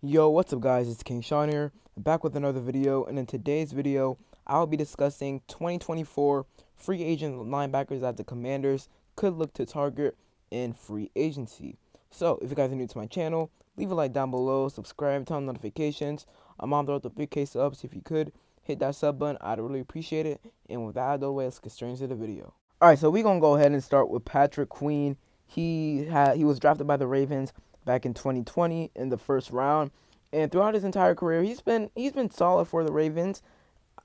Yo, what's up guys, it's King Sean here, back with another video, and in today's video, I'll be discussing 2024 free agent linebackers that the Commanders could look to target in free agency. So, if you guys are new to my channel, leave a like down below, subscribe, turn on notifications. I'm on the road to 3K subs. If you could, hit that sub button, I'd really appreciate it. And with that out of the way, let's get straight into the video. Alright, so we're going to go ahead and start with Patrick Queen. He was drafted by the Ravens back in 2020 in the first round, and throughout his entire career, he's been solid for the Ravens.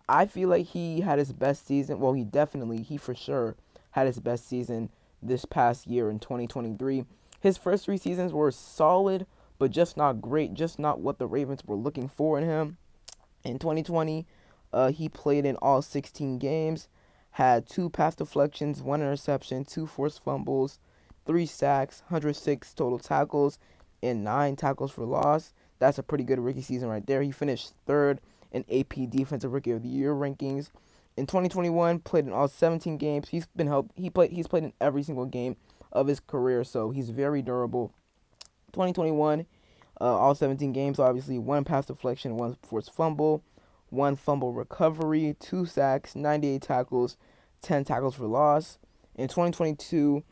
I feel like he had his best season. Well, he for sure had his best season this past year in 2023. His first 3 seasons were solid, but just not great, just not what the Ravens were looking for in him. In 2020, he played in all 16 games, had 2 pass deflections, 1 interception, 2 forced fumbles, 3 sacks, 106 total tackles, and 9 tackles for loss. That's a pretty good rookie season right there. He finished 3rd in AP Defensive Rookie of the Year rankings. In 2021, played in all 17 games. He's played in every single game of his career, so he's very durable. 2021, all 17 games, obviously 1 pass deflection, 1 forced fumble, 1 fumble recovery, 2 sacks, 98 tackles, 10 tackles for loss. In 2022,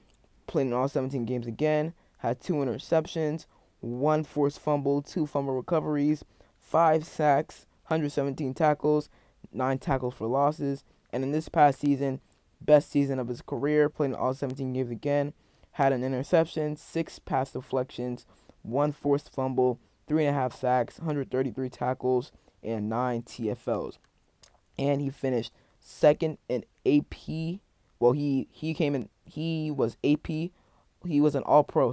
played in all 17 games again, had 2 interceptions, 1 forced fumble, 2 fumble recoveries, 5 sacks, 117 tackles, 9 tackles for losses. And in this past season, best season of his career, played in all 17 games again, had an interception, 6 pass deflections, 1 forced fumble, 3.5 sacks, 133 tackles, and 9 TFLs. And he finished 2nd in AP. Well, he was AP. He was an All-Pro,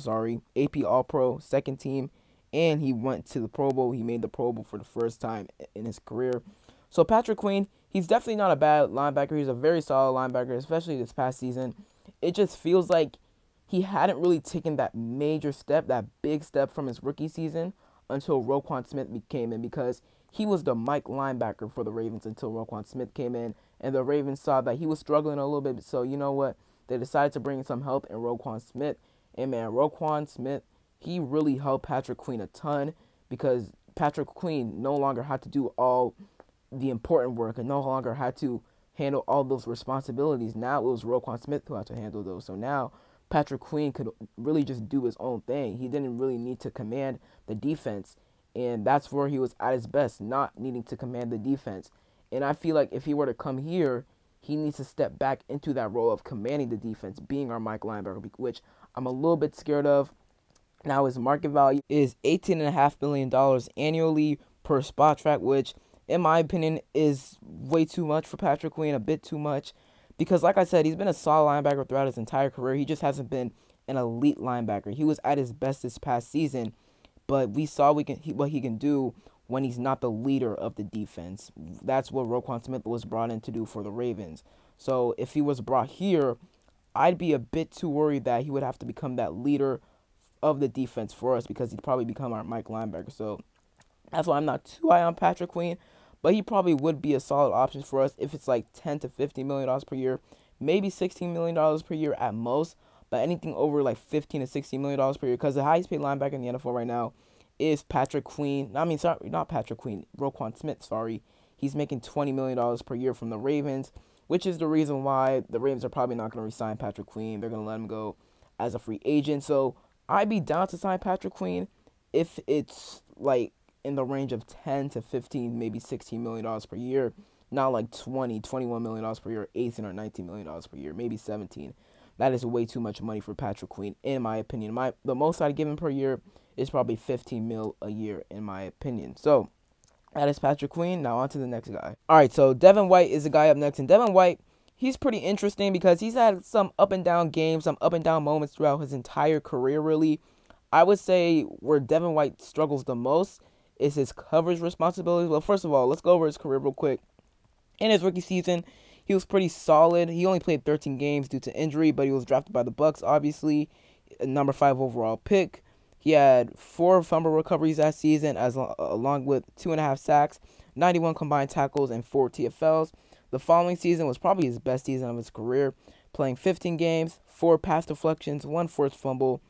AP All-Pro, 2nd team, and he went to the Pro Bowl. He made the Pro Bowl for the first time in his career. So Patrick Queen, he's definitely not a bad linebacker. He's a very solid linebacker, especially this past season. It just feels like he hadn't really taken that major step, that big step from his rookie season until Roquan Smith came in, because he was the Mike linebacker for the Ravens until Roquan Smith came in, and the Ravens saw that he was struggling a little bit. So you know what? They decided to bring some help in Roquan Smith. And man, Roquan Smith, he really helped Patrick Queen a ton, because Patrick Queen no longer had to do all the important work and no longer had to handle all those responsibilities. Now it was Roquan Smith who had to handle those. So now Patrick Queen could really just do his own thing. He didn't really need to command the defense, and that's where he was at his best, not needing to command the defense. And I feel like if he were to come here, he needs to step back into that role of commanding the defense, being our Mike linebacker, which I'm a little bit scared of. Now his market value is $18.5 million annually per spot track, which in my opinion is way too much for Patrick Queen, a bit too much. Because like I said, he's been a solid linebacker throughout his entire career. He just hasn't been an elite linebacker. He was at his best this past season, but we saw what he can do when he's not the leader of the defense. That's what Roquan Smith was brought in to do for the Ravens. So if he was brought here, I'd be a bit too worried that he would have to become that leader of the defense for us, because he'd probably become our Mike linebacker. So that's why I'm not too high on Patrick Queen, but he probably would be a solid option for us if it's like $10 to $15 million per year, maybe $16 million per year at most, but anything over like $15 to $16 million per year, because the highest paid linebacker in the NFL right now is Patrick Queen. I mean, sorry, not Patrick Queen, Roquan Smith, sorry. He's making $20 million per year from the Ravens, which is the reason why the Ravens are probably not going to re-sign Patrick Queen. They're going to let him go as a free agent. So I'd be down to sign Patrick Queen if it's like in the range of 10 to 15, maybe $16 million per year, not like $21 million per year, 18 or $19 million per year, maybe 17. That is way too much money for Patrick Queen, in my opinion. The most I'd give him per year is probably 15 mil a year, in my opinion. So that is Patrick Queen. Now on to the next guy. All right, so Devon White is the guy up next, and Devon White, he's pretty interesting because he's had some up and down games, some up and down moments throughout his entire career, really. I would say where Devon White struggles the most is his coverage responsibilities. Well, first of all, let's go over his career real quick. In his rookie season, he was pretty solid. He only played 13 games due to injury, but he was drafted by the Bucks, obviously, number 5 overall pick. He had 4 fumble recoveries that season, along with 2.5 sacks, 91 combined tackles, and 4 TFLs. The following season was probably his best season of his career, playing 15 games, 4 pass deflections, 1 forced fumble,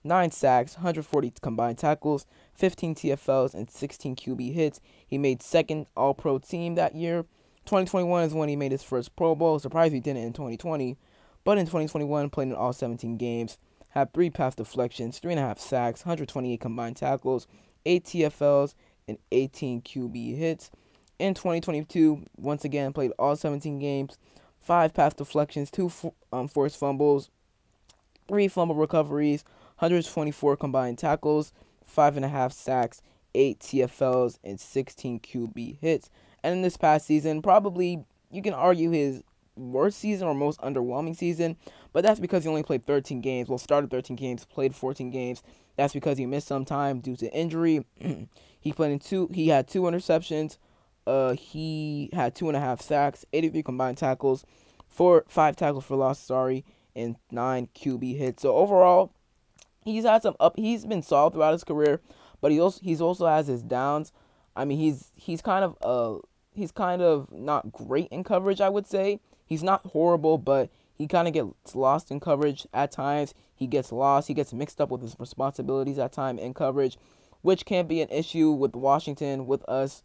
9 sacks, 140 combined tackles, 15 TFLs, and 16 QB hits. He made second All-Pro team that year. 2021 is when he made his first Pro Bowl. Surprised he didn't in 2020. But in 2021, played in all 17 games. Had 3 pass deflections, 3.5 sacks, 128 combined tackles, 8 TFLs, and 18 QB hits. In 2022, once again, played all 17 games. 5 pass deflections, 2 forced fumbles, 3 fumble recoveries, 124 combined tackles, 5.5 sacks, 8 TFLs, and 16 QB hits. And in this past season, probably you can argue his worst season or most underwhelming season, but that's because he only played 13 games. Well, started 13 games, played 14 games. That's because he missed some time due to injury. He had 2 interceptions. He had 2.5 sacks, 83 combined tackles, 5 tackles for loss, and 9 QB hits. So overall, he's been solid throughout his career, but he's also has his downs. I mean, he's kind of not great in coverage, I would say. He's not horrible, but he kind of gets lost in coverage at times. He gets lost. He gets mixed up with his responsibilities at times in coverage, which can be an issue with Washington, with us.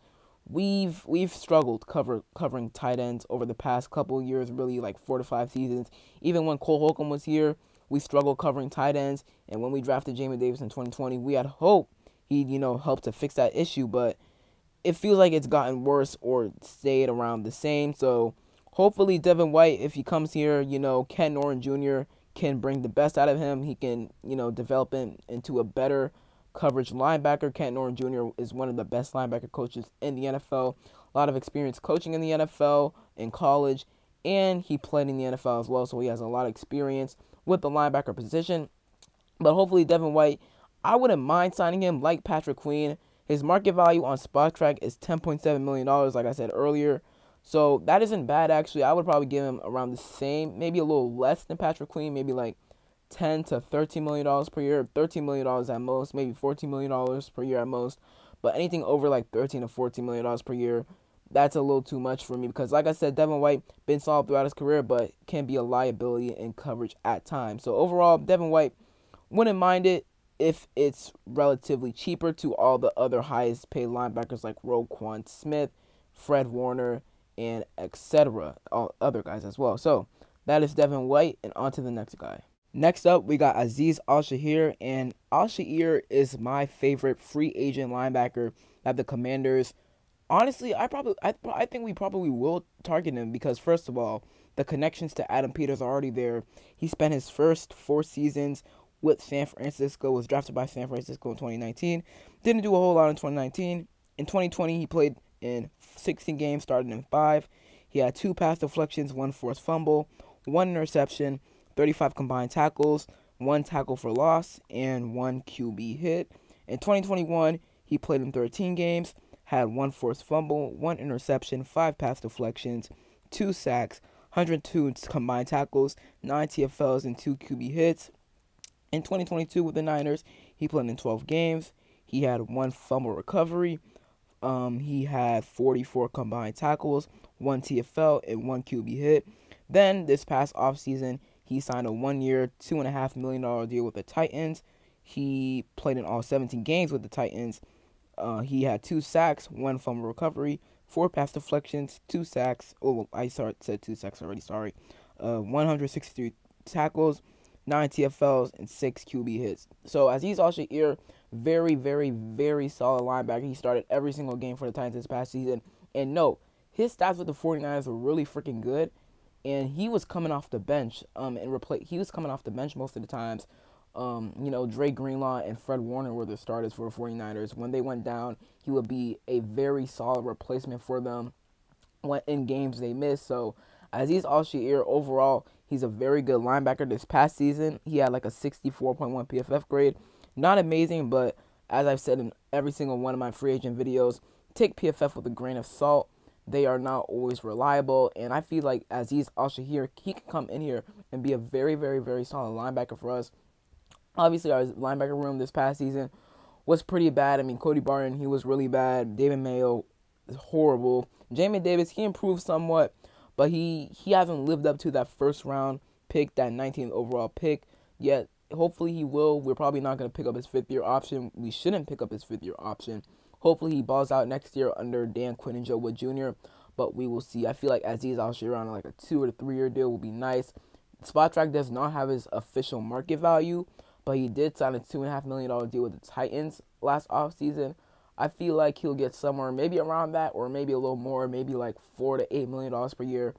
We've struggled covering tight ends over the past couple of years, really like 4 to 5 seasons. Even when Cole Holcomb was here, we struggled covering tight ends. And when we drafted Jamie Davis in 2020, we had hope he'd help to fix that issue, but it feels like it's gotten worse or stayed around the same. So hopefully Devon White, if he comes here, Ken Norton Jr. can bring the best out of him. He can, develop him into a better coverage linebacker. Ken Norton Jr. is one of the best linebacker coaches in the NFL. A lot of experience coaching in the NFL, in college, and he played in the NFL as well, so he has a lot of experience with the linebacker position. But hopefully Devon White, I wouldn't mind signing him like Patrick Queen. His market value on Spotrac is $10.7 million, like I said earlier. So that isn't bad, actually. I would probably give him around the same, maybe a little less than Patrick Queen, maybe like $10 to $13 million per year, $13 million at most, maybe $14 million per year at most. But anything over like $13 to $14 million per year, that's a little too much for me because, like I said, Devon White been solid throughout his career, but can be a liability in coverage at times. So overall, Devon White, wouldn't mind it if it's relatively cheaper to all the other highest paid linebackers like Roquan Smith, Fred Warner, and etc. All other guys as well. So that is Devon White, and on to the next guy. Next up, we got Azeez Ali, and Ali is my favorite free agent linebacker that the Commanders. Honestly, I think we probably will target him because, first of all, the connections to Adam Peters are already there. He spent his first 4 seasons with San Francisco, was drafted by San Francisco in 2019. Didn't do a whole lot in 2019. In 2020, he played in 16 games, started in 5. He had 2 pass deflections, 1 forced fumble, 1 interception, 35 combined tackles, 1 tackle for loss, and 1 QB hit. In 2021, he played in 13 games, had 1 forced fumble, 1 interception, 5 pass deflections, 2 sacks, 102 combined tackles, 9 TFLs, and 2 QB hits. In 2022 with the Niners, he played in 12 games. He had 1 fumble recovery. He had 44 combined tackles, 1 TFL, and 1 QB hit. Then this past offseason, he signed a 1-year, $2.5 million deal with the Titans. He played in all 17 games with the Titans. He had 2 sacks, 1 fumble recovery, 4 pass deflections, 2 sacks. Oh, I said 2 sacks already, sorry. 163 tackles, 9 TFLs, and 6 QB hits. So Azeez Ali, very, very, very solid linebacker. He started every single game for the Titans this past season. And no, his stats with the 49ers were really freaking good. And he was coming off the bench. He was coming off the bench most of the times. Dre Greenlaw and Fred Warner were the starters for the 49ers. When they went down, he would be a very solid replacement for them in games they missed. So Azeez Ali, overall, he's a very good linebacker. This past season, he had like a 64.1 PFF grade. Not amazing, but as I've said in every single one of my free agent videos, take PFF with a grain of salt. They are not always reliable, and I feel like Azeez Ali, he can come in here and be a very, very, very solid linebacker for us. Obviously, our linebacker room this past season was pretty bad. I mean, Cody Barton, he was really bad. David Mayo is horrible. Jamie Davis, he improved somewhat, but he hasn't lived up to that first round pick, that 19th overall pick yet. Hopefully he will. We're probably not going to pick up his 5th-year option. We shouldn't pick up his 5th-year option. Hopefully he balls out next year under Dan Quinn and Joe Wood Jr., but we will see. I feel like Azeez Ali on like a 2 or 3-year deal will be nice. Spot Track does not have his official market value, but he did sign a $2.5 million deal with the Titans last offseason. I feel like he'll get somewhere maybe around that, or maybe a little more, maybe like $4 to $8 million per year.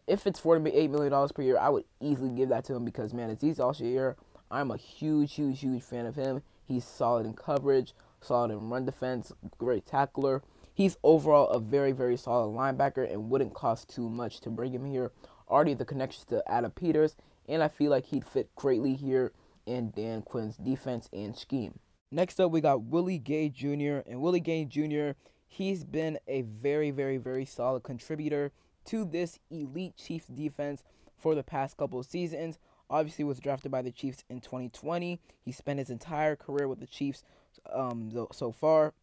If it's $4 to $8 million per year, I would easily give that to him because, man, Azeez Ali, I'm a huge fan of him. He's solid in coverage, solid in run defense, great tackler. He's overall a very solid linebacker and wouldn't cost too much to bring him here. Already the connections to Adam Peters, and I feel like he'd fit greatly here in Dan Quinn's defense and scheme. Next up, we got Willie Gay Jr. And Willie Gay Jr., he's been a very solid contributor to this elite Chiefs defense for the past couple of seasons. Obviously was drafted by the Chiefs in 2020. He spent his entire career with the Chiefs so far.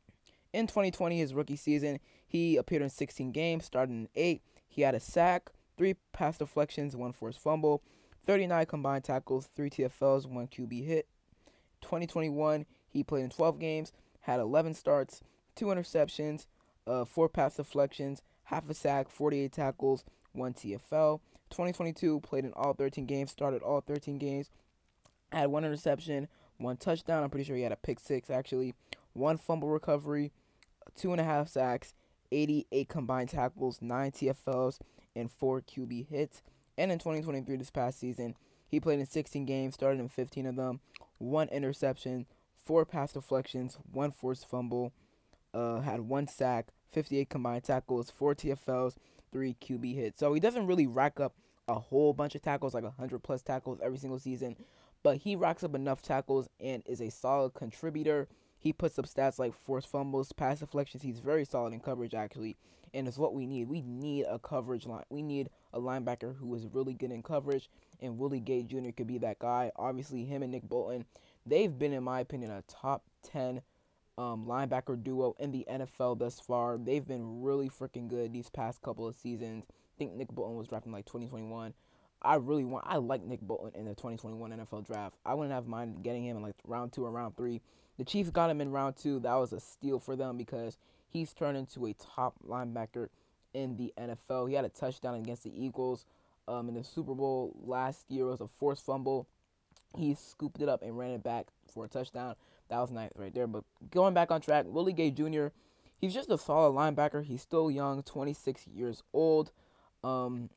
In 2020, his rookie season, he appeared in 16 games, started in 8. He had a sack, 3 pass deflections, 1 forced fumble, 39 combined tackles, 3 TFLs, 1 QB hit. 2021, he played in 12 games, had 11 starts, 2 interceptions, 4 pass deflections, half a sack, 48 tackles, 1 TFL. 2022, played in all 13 games, started all 13 games, had 1 interception, 1 touchdown. I'm pretty sure he had a pick 6 actually, 1 fumble recovery, 2.5 sacks, 88 combined tackles, 9 TFLs, and 4 QB hits. And in 2023, this past season, he played in 16 games, started in 15 of them, 1 interception, 4 pass deflections, 1 forced fumble, had 1 sack, 58 combined tackles, 4 TFLs, 3 QB hits. So he doesn't really rack up a whole bunch of tackles, like 100+ tackles every single season, but he racks up enough tackles and is a solid contributor. He puts up stats like forced fumbles, pass deflections. He's very solid in coverage, actually, and it's what we need. We need a coverage line. We need a linebacker who is really good in coverage, and Willie Gay Jr. could be that guy. Obviously, him and Nick Bolton, they've been, in my opinion, a top 10 linebacker duo in the NFL thus far. They've been really freaking good these past couple of seasons. I think Nick Bolton was drafted in like 2021. I like Nick Bolton in the 2021 NFL draft. I wouldn't have minded getting him in like round 2 or round 3. The Chiefs got him in round 2. That was a steal for them because he's turned into a top linebacker in the NFL. He had a touchdown against the Eagles in the Super Bowl last year. It was a forced fumble. He scooped it up and ran it back for a touchdown. That was nice right there. But going back on track, Willie Gay Jr., he's just a solid linebacker. He's still young, 26 years old.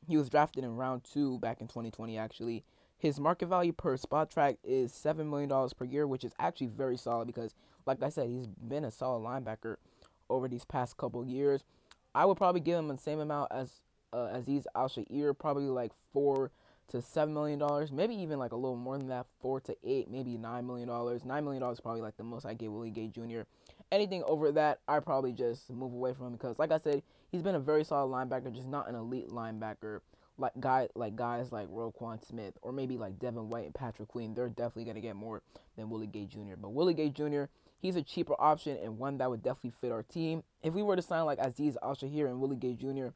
He was drafted in round 2 back in 2020, actually. His market value per Spot Track is $7 million per year, which is actually very solid because, like I said, he's been a solid linebacker over these past couple years. I would probably give him the same amount as Azeez Ali, probably like $4 to $7 million, maybe even like a little more than that, 4 to 8, maybe $9 million. $9 million is probably like the most I give Willie Gay Jr. Anything over that, I probably just move away from him because, like I said, he's been a very solid linebacker, just not an elite linebacker. Like guys like Roquan Smith or maybe like Devon White and Patrick Queen, they're definitely gonna get more than Willie Gay Jr. But Willie Gay Jr., he's a cheaper option and one that would definitely fit our team. If we were to sign like Azeez Ali and Willie Gay Jr.,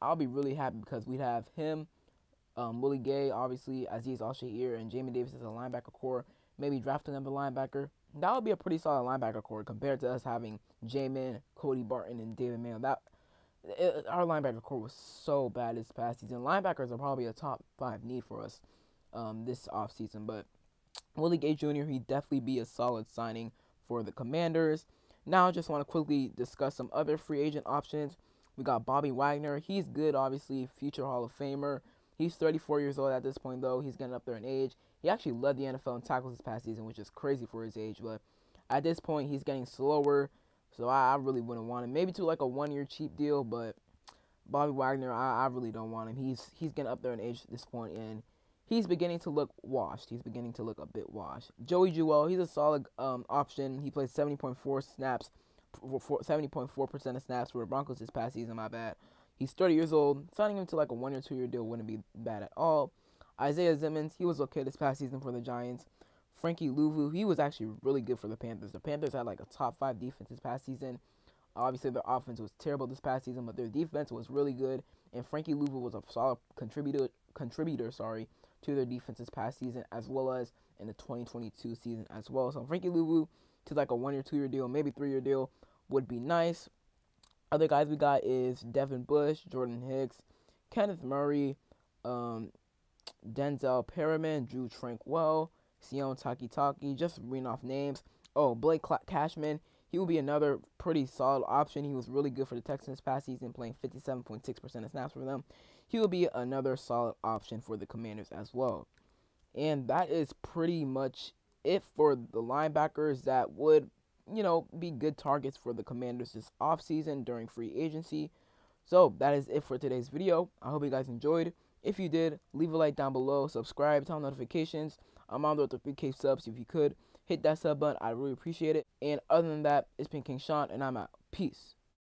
I'll be really happy because we'd have him, Willie Gay, obviously Azeez Ali and Jamie Davis as a linebacker core. Maybe draft another linebacker. That would be a pretty solid linebacker core compared to us having J-Man, Cody Barton, and David Mayo. Our linebacker core was so bad this past season. Linebackers are probably a top 5 need for us this offseason. But Willie Gay Jr., he'd definitely be a solid signing for the Commanders. Now I just want to quickly discuss some other free agent options. We got Bobby Wagner. He's good, obviously, future Hall of Famer. He's 34 years old at this point, though. He's getting up there in age. He actually led the NFL in tackles this past season, which is crazy for his age. But at this point, he's getting slower. So I really wouldn't want him. Maybe to like a 1-year cheap deal, but Bobby Wagner, I really don't want him. He's getting up there in age at this point, and he's beginning to look washed. He's beginning to look a bit washed. Joey Jewell, he's a solid option. He played 70.4% of snaps for the Broncos this past season, my bad. He's 30 years old. Signing him to like a 1 or 2 year deal wouldn't be bad at all. Isaiah Simmons, he was okay this past season for the Giants. Frankie Louvu, he was actually really good for the Panthers. The Panthers had like a top 5 defense this past season. Obviously, their offense was terrible this past season, but their defense was really good. And Frankie Louvu was a solid contributor contributor, to their defense's past season, as well as in the 2022 season as well. So Frankie Louvu to like a 1 or 2 year deal, maybe 3 year deal would be nice. Other guys we got is Devin Bush, Jordan Hicks, Kenneth Murray, Denzel Perriman, Drew Tranquil, Sion Takitaki, just reading off names. Oh, Blake Cashman, he will be another pretty solid option. He was really good for the Texans past season, playing 57.6% of snaps for them. He will be another solid option for the Commanders as well. And that is pretty much it for the linebackers that would, be good targets for the Commanders this offseason during free agency. So that is it for today's video. I hope you guys enjoyed. If you did, leave a like down below, subscribe, turn on notifications. I'm on the 3K subs. If you could hit that sub button, I really appreciate it. And other than that, it's been King Sean, and I'm out. Peace.